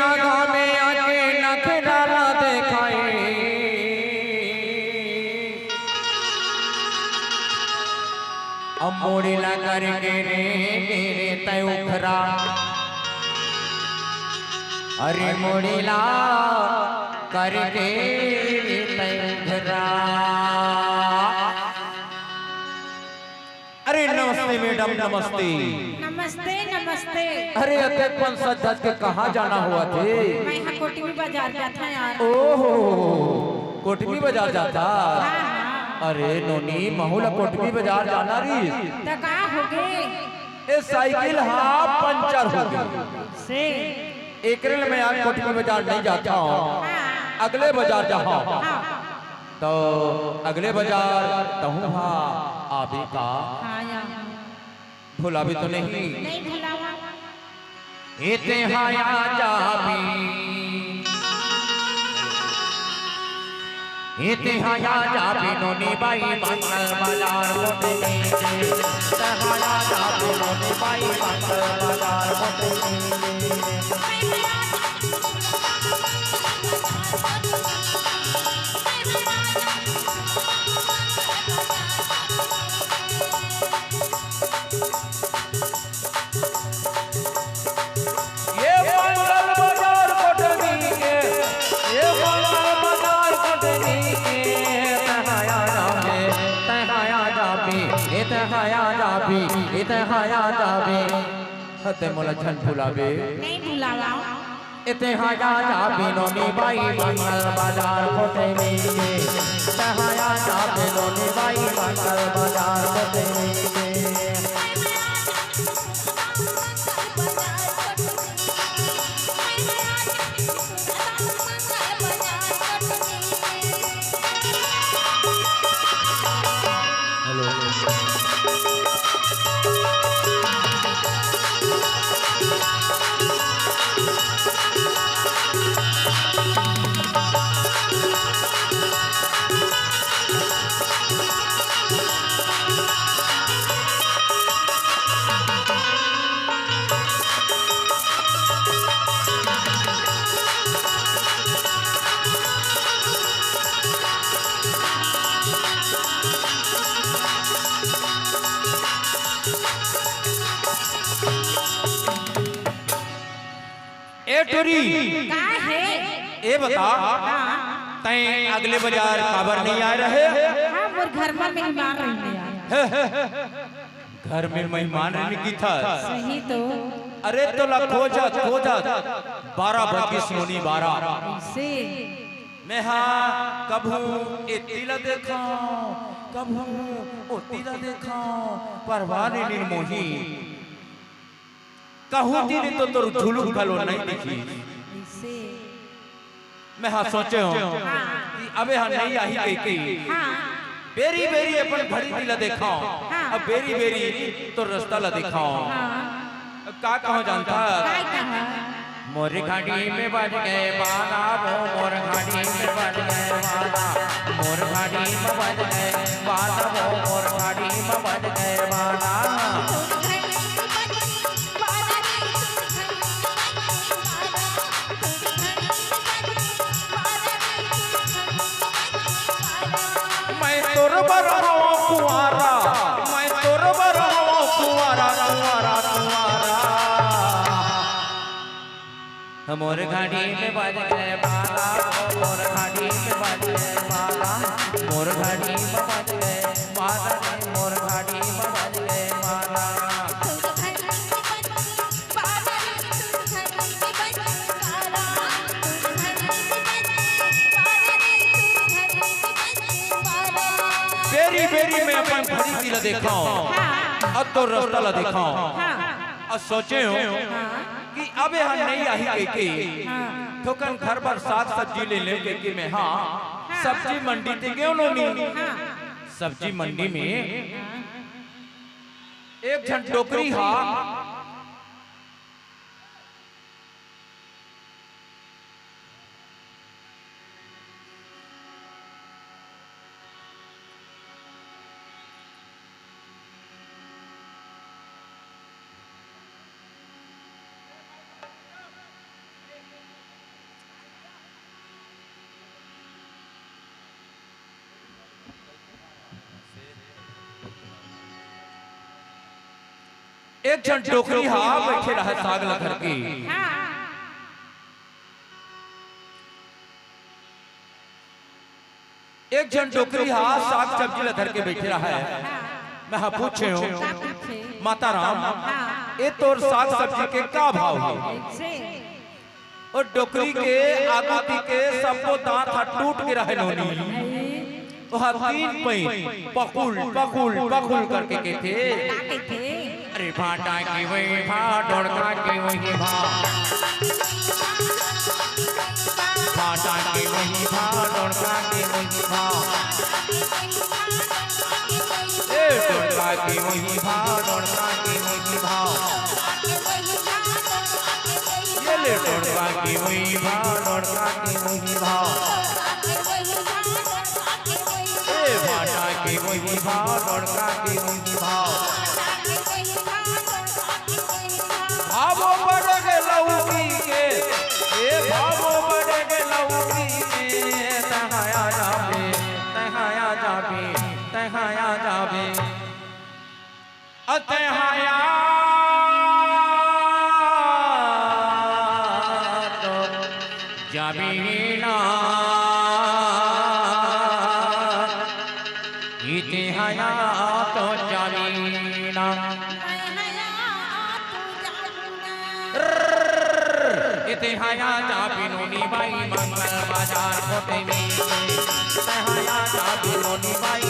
आँखों में आके नखरा दिखाए, अब मोड़ीला करके रे तय उखरा, अरे मोड़ीला करके तय उखरा। अरे नमस्ते मैडम, नमस्ते नमस्ते नमस्ते। अरे अतेपन सज के कहाँ जाना हुआ थे? मैं यहाँ कोटमी बाजार जाता यार। ओहो, कोटमी बाजार जाता? हाँ। अरे नोनी महूला कोटमी बाजार जाना रही तो कहाँ हो गए? ये साइकिल हाँ पंचर हो गई से एक रेल में आज कोटमी बाजार नहीं जाता हूँ, अगले बाजार जाऊँ तो अगले बाजार कहूँ हाँ आबी का भूला भी तो नहीं भुलावा। इतिहाया जाबी, इतिहाया जाबी नोनी बाई मंगल बाजार मोटनी, इतिहाया जाबी नोनी बाई मंगल बाजार मोटनी। इतिहाया जाबी हते मोला झन भुलावे नहीं भुलावा। इतिहाया जाबी नोनी बाई मंगल बाजार कोटमी, इतिहाया जाबी नोनी बाई मंगल बाजार कोटमी। का है? ए बता तय अगले बाजार खबर नहीं आ रहे? हाँ मोर घर में मेहमान रहने आया। घर में मेहमान रहने की था? सही तो। अरे तो ला खोजत 12 बत्तीस नोनी 12 से मैं हाँ कभू इतिला देखा कभू उतिला देखा परवाह नहीं मोही कहूँ तेरी तो तोर झुलू खलो नहीं दिखी। मैं हाँ सोचे हूँ कि अबे हाँ नहीं आई के बेरी बेरी अपन घड़ी दिला देखाओ, अब बेरी बेरी तो रास्ता ला दिखाओ। का कहो जानता? मोर घाटी में बज गए बाला, वो मोर घाटी में बज गए बाला, मोर घाटी में बज गए बाला, वो मोर घाटी में बज गए बाला। तोर बरहो कुआरा, मैं तोर बरहो कुआरा, कुआरा कुआरा। मोर घाटी में बज गए बाला, मोर घाटी में बज गए बाला, मोर घाटी में बज गए बाला, मोर घाटी में बज गए बाला। बेरी बेरी में अपन घड़ी की ला देखाओ, अब तो रास्ता ला दिखाओ। अब सोचे हो कि अबे हम नहीं आई के ठोकन घर पर साग सब्जी ले ले के मैं हाँ सब्जी मंडी ते क्यों नहीं? सब्जी मंडी में एक झन टोकरी हाँ एक जन टोकरी हा बैठे रहा साग लखर की एक जन टोकरी हा साग सब्जी लखर के बैठे रहा है। मैं हाँ पूछे हूँ माता राम ये तोर साग सब्जी के का भाव है? और टोकरी के आगुती के सबको दांत हाथ टूट के रहे नोनी वहाँ तीन पैन पकुल पकुल पकुल करके के थे। अरे भाटा की वही भा डोड़का की वही भा भाटा की वही भा डोड़का की वही भा ए डोड़का की वही भा डोड़का की वही भा ये ले डोड़का की वही भा डोड़का की वही भा ए भाटा की वही भा डोड़का की वही भा भावो बढ़ गे लौकी के ए भावो बढ़ गे लौकी के तहाया जाबे तहाया जाबे तहाया जाबे अतहाया तो जाबे ना इतहाया तो जाबे ना इतिहाया जाबे नोनी बाई मंगल बाजार खोटे में इतिहाया जाबे नोनी बाई